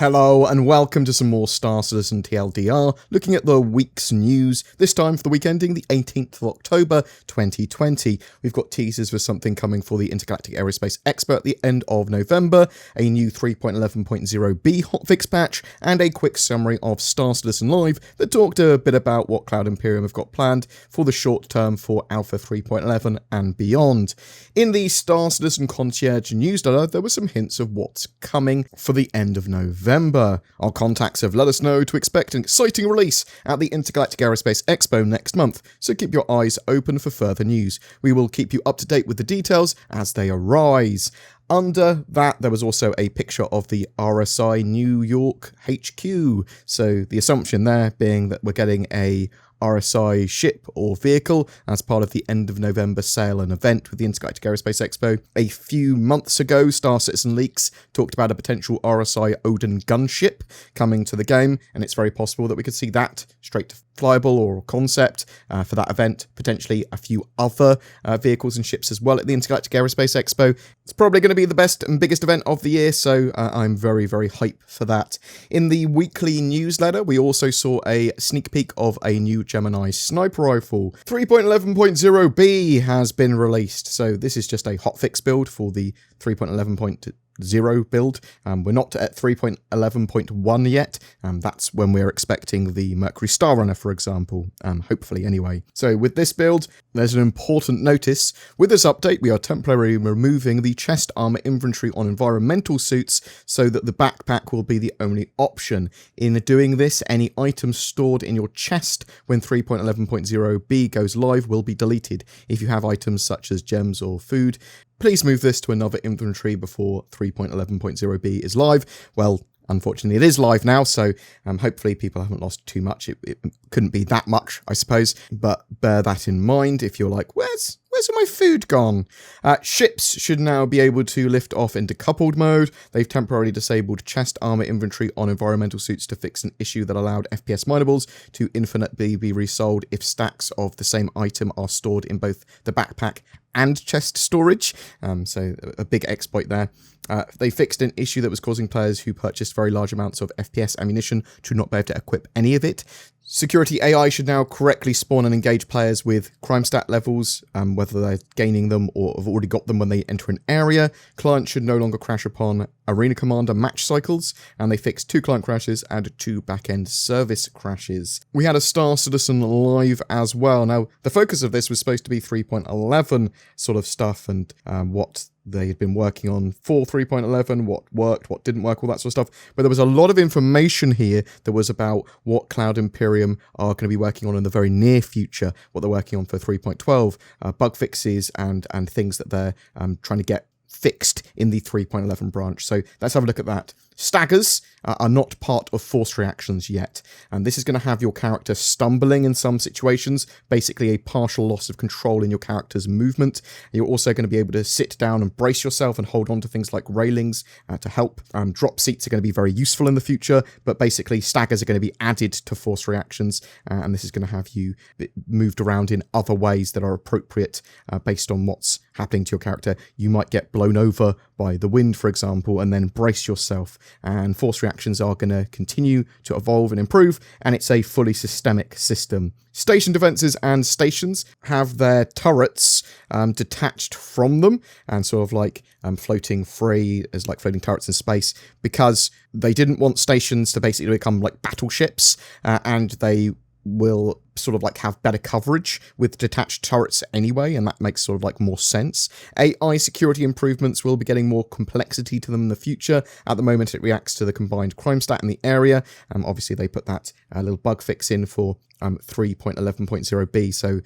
Hello and welcome to some more Star Citizen TLDR, looking at the week's news, this time for the week ending the 18th of October 2020. We've got teasers for something coming for the Intergalactic Aerospace Expo at the end of November, a new 3.11.0b hotfix patch, and a quick summary of Star Citizen Live that talked a bit about what Cloud Imperium have got planned for the short term for Alpha 3.11 and beyond. In the Star Citizen Concierge newsletter, there were some hints of what's coming for the end of November. Our contacts have let us know to expect an exciting release at the Intergalactic Aerospace Expo next month, so keep your eyes open for further news. We will keep you up to date with the details as they arise. Under that, there was also a picture of the RSI New York HQ, so the assumption there being that we're getting a RSI ship or vehicle as part of the end of November sale and event with the Intergalactic Aerospace Expo. A few months ago, Star Citizen Leaks talked about a potential RSI Odin gunship coming to the game, and it's very possible that we could see that straight to flyable or concept for that event, potentially a few other vehicles and ships as well at the Intergalactic Aerospace Expo. It's probably going to be the best and biggest event of the year, so I'm very, very hype for that. In the weekly newsletter, we also saw a sneak peek of a new Gemini sniper rifle. 3.11.0b has been released, so this is just a hotfix build for the 3.11.0 build. We're not at 3.11.1 yet. That's when we're expecting the Mercury Star Runner, for example, hopefully anyway. So with this build, there's an important notice. With this update, we are temporarily removing the chest armor inventory on environmental suits so that the backpack will be the only option. In doing this, any items stored in your chest when 3.11.0b goes live will be deleted. If you have items such as gems or food, please move this to another inventory before 3.11.0b is live. Well, unfortunately, it is live now, so hopefully people haven't lost too much. It couldn't be that much, I suppose, but bear that in mind if you're like, where's my food gone? Ships should now be able to lift off into coupled mode. They've temporarily disabled chest armor inventory on environmental suits to fix an issue that allowed FPS minables to infinitely be resold if stacks of the same item are stored in both the backpack and chest storage. So a big exploit there. They fixed an issue that was causing players who purchased very large amounts of FPS ammunition to not be able to equip any of it. Security AI should now correctly spawn and engage players with crime stat levels, whether they're gaining them or have already got them when they enter an area. Clients should no longer crash upon Arena Commander match cycles, and they fixed 2 client crashes and 2 back-end service crashes. We had a Star Citizen Live as well. Now, the focus of this was supposed to be 3.11 sort of stuff and what they had been working on for 3.11, what worked, what didn't work, all that sort of stuff. But there was a lot of information here that was about what Cloud Imperium are going to be working on in the very near future, what they're working on for 3.12, bug fixes and things that they're trying to get fixed in the 3.11 branch. So let's have a look at that. Staggers are not part of force reactions yet, and this is going to have your character stumbling in some situations, basically a partial loss of control in your character's movement. You're also going to be able to sit down and brace yourself and hold on to things like railings to help. Drop seats are going to be very useful in the future, but basically staggers are going to be added to force reactions, and this is going to have you moved around in other ways that are appropriate based on what's happening to your character. You might get blown over by the wind, for example, and then brace yourself. And force reactions are going to continue to evolve and improve, and it's a fully systemic system. Station defenses and stations have their turrets detached from them and sort of like floating free as like floating turrets in space, because they didn't want stations to basically become like battleships, and they will sort of like have better coverage with detached turrets anyway, and that makes sort of like more sense. AI security improvements will be getting more complexity to them in the future. At the moment, it reacts to the combined crime stat in the area. Obviously, they put that little bug fix in for 3.11.0b, so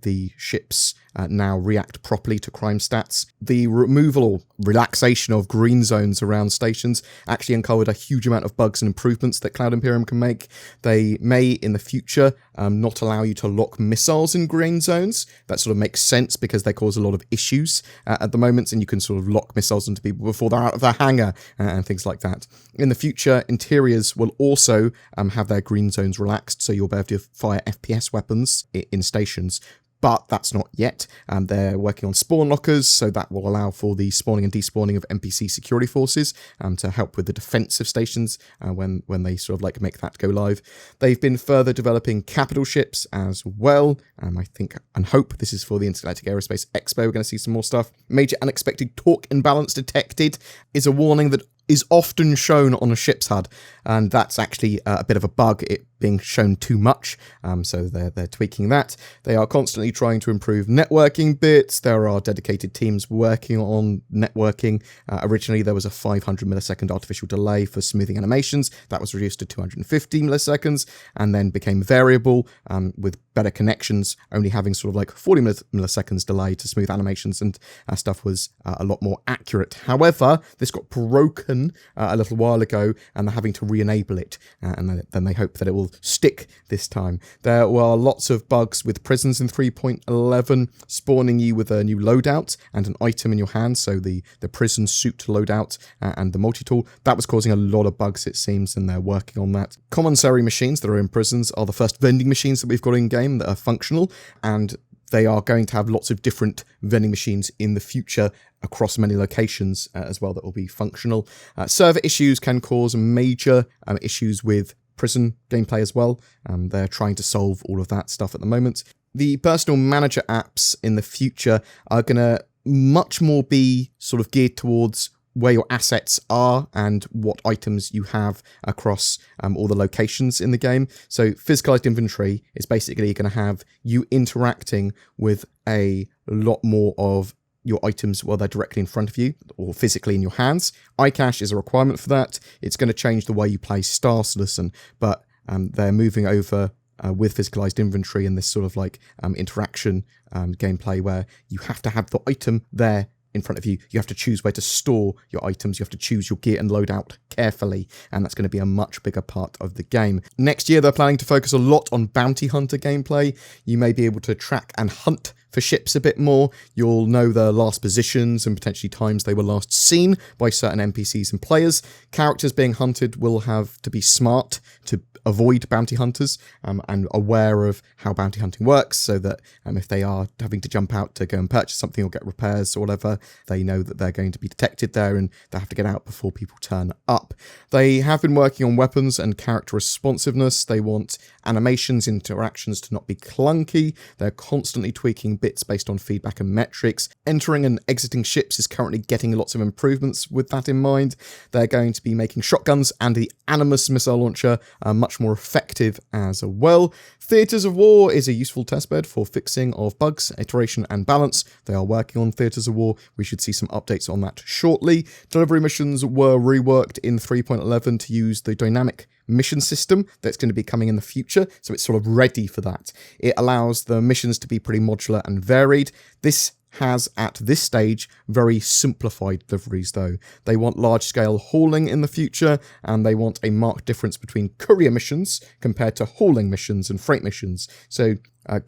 the ships now react properly to crime stats. The removal or relaxation of green zones around stations actually uncovered a huge amount of bugs and improvements that Cloud Imperium can make. They may, in the future, not allow you to lock missiles in green zones. That sort of makes sense because they cause a lot of issues at the moment, and you can sort of lock missiles into people before they're out of their hangar and things like that. In the future, interiors will also have their green zones relaxed, so you'll be able to fire FPS weapons in stations. but that's not yet. They're working on spawn lockers, so that will allow for the spawning and despawning of NPC security forces to help with the defensive stations when they sort of like make that go live. They've been further developing capital ships as well. I think and hope this is for the Intergalactic Aerospace Expo. We're going to see some more stuff. Major unexpected torque imbalance detected is a warning that is often shown on a ship's HUD, and that's actually a bit of a bug, it being shown too much, so they're tweaking that. They are constantly trying to improve networking bits. There are dedicated teams working on networking. Originally there was a 500 millisecond artificial delay for smoothing animations. That was reduced to 250 milliseconds and then became variable with better connections, only having sort of like 40 milliseconds delay to smooth animations, and stuff was a lot more accurate. However, this got broken a little while ago and they're having to re-enable it, and then they hope that it will stick this time. There were lots of bugs with prisons in 3.11, spawning you with a new loadout and an item in your hand, so the prison suit loadout and the multi-tool. That was causing a lot of bugs, it seems, and they're working on that. Commissary machines that are in prisons are the first vending machines that we've got in game that are functional, and they are going to have lots of different vending machines in the future across many locations as well that will be functional. Server issues can cause major issues with prison gameplay as well. They're trying to solve all of that stuff at the moment. The personal manager apps in the future are going to much more be sort of geared towards where your assets are and what items you have across all the locations in the game. So physicalized inventory is basically going to have you interacting with a lot more of your items while they're directly in front of you or physically in your hands. iCache is a requirement for that. It's going to change the way you play Star Citizen, but they're moving over with physicalized inventory and this sort of like interaction gameplay where you have to have the item there in front of you. You have to choose where to store your items. You have to choose your gear and loadout carefully, and that's going to be a much bigger part of the game. Next year, they're planning to focus a lot on bounty hunter gameplay. You may be able to track and hunt for ships a bit more. You'll know their last positions and potentially times they were last seen by certain NPCs and players. Characters being hunted will have to be smart to avoid bounty hunters and aware of how bounty hunting works, so that if they are having to jump out to go and purchase something or get repairs or whatever, they know that they're going to be detected there and they have to get out before people turn up. They have been working on weapons and character responsiveness. They want animations, interactions to not be clunky. They're constantly tweaking bits based on feedback and metrics. Entering and exiting ships is currently getting lots of improvements with that in mind. They're going to be making shotguns and the Animus missile launcher much more effective as well. Theatres of War is a useful testbed for fixing of bugs, iteration and balance. They are working on Theatres of War. We should see some updates on that shortly. Delivery missions were reworked in 3.11 to use the dynamic mission system that's going to be coming in the future, so it's sort of ready for that. It allows the missions to be pretty modular and varied. This has, at this stage, very simplified deliveries though. They want large-scale hauling in the future, and they want a marked difference between courier missions compared to hauling missions and freight missions. So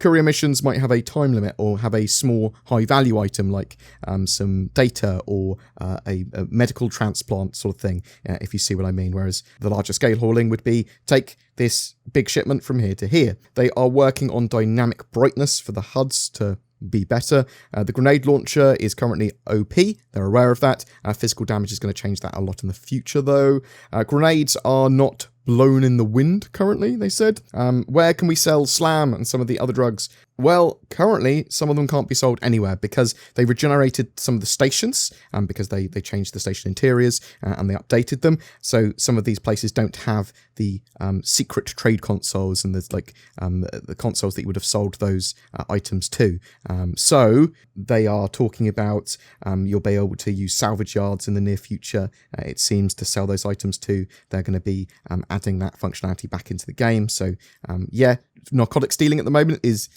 courier missions might have a time limit or have a small high-value item like some data or a medical transplant sort of thing, if you see what I mean, whereas the larger scale hauling would be take this big shipment from here to here. They are working on dynamic brightness for the HUDs to be better. The grenade launcher is currently OP. They're aware of that. Physical damage is going to change that a lot in the future, though. Grenades are not blown in the wind currently, they said. Where can we sell Slam and some of the other drugs? Well, currently, some of them can't be sold anywhere because they regenerated some of the stations, because they changed the station interiors and they updated them. So some of these places don't have the secret trade consoles and there's like the consoles that you would have sold those items to. So they are talking about you'll be able to use salvage yards in the near future, it seems, to sell those items to. They're going to be adding that functionality back into the game. So yeah, narcotic stealing at the moment is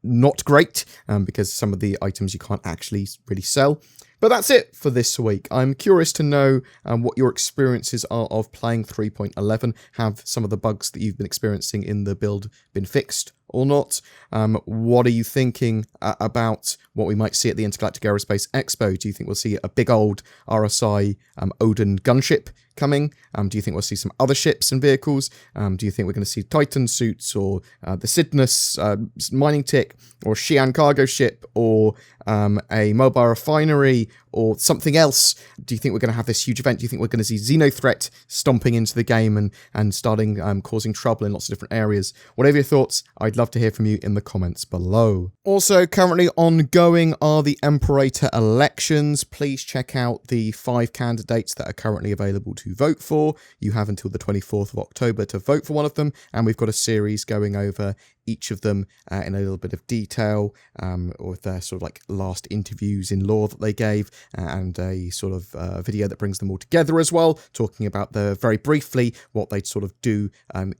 not great because some of the items you can't actually really sell. But that's it for this week. I'm curious to know what your experiences are of playing 3.11. Have some of the bugs that you've been experiencing in the build been fixed or not? What are you thinking about what we might see at the Intergalactic Aerospace Expo? Do you think we'll see a big old RSI Odin gunship coming? Do you think we'll see some other ships and vehicles? Do you think we're going to see Titan suits, or the Cydnus mining tick, or Xi'an cargo ship, or a mobile refinery, or something else? Do you think we're going to have this huge event? Do you think we're going to see Xenothreat stomping into the game and starting causing trouble in lots of different areas? Whatever your thoughts, I'd love to hear from you in the comments below. Also, currently ongoing are the Imperator elections. Please check out the 5 candidates that are currently available to vote for. You have until the 24th of October to vote for one of them, and we've got a series going over each of them in a little bit of detail, with their sort of like last interviews in lore that they gave, and a sort of video that brings them all together as well, talking about very briefly what they'd sort of do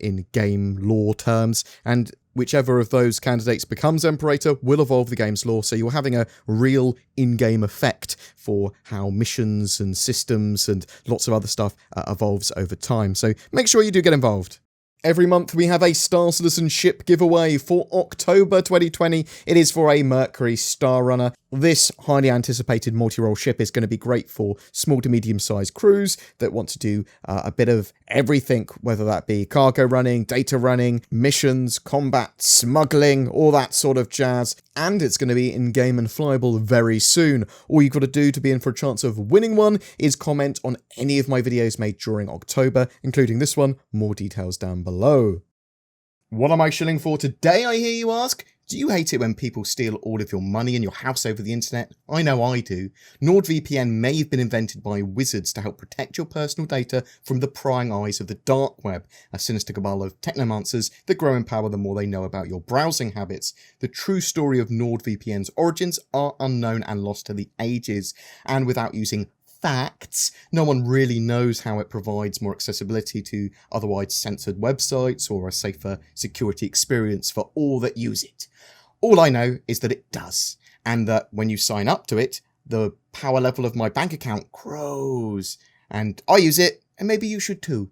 in game lore terms. And whichever of those candidates becomes Imperator will evolve the game's lore, so you're having a real in-game effect for how missions and systems and lots of other stuff evolves over time. So make sure you do get involved. Every month we have a Star Citizen ship giveaway. For October 2020, it is for a Mercury Star Runner. This highly anticipated multi-role ship is going to be great for small to medium-sized crews that want to do a bit of everything, whether that be cargo running, data running, missions, combat, smuggling, all that sort of jazz. And it's going to be in-game and flyable very soon. All you've got to do to be in for a chance of winning one is comment on any of my videos made during October, including this one. More details down below. What am I shilling for today, I hear you ask? Do you hate it when people steal all of your money and your house over the internet? I know I do. NordVPN may have been invented by wizards to help protect your personal data from the prying eyes of the dark web, a sinister cabal of technomancers that grow in power the more they know about your browsing habits. The true story of NordVPN's origins are unknown and lost to the ages, and without using facts, no one really knows how it provides more accessibility to otherwise censored websites or a safer security experience for all that use it. All I know is that it does, and that when you sign up to it, the power level of my bank account grows, and I use it, and maybe you should too.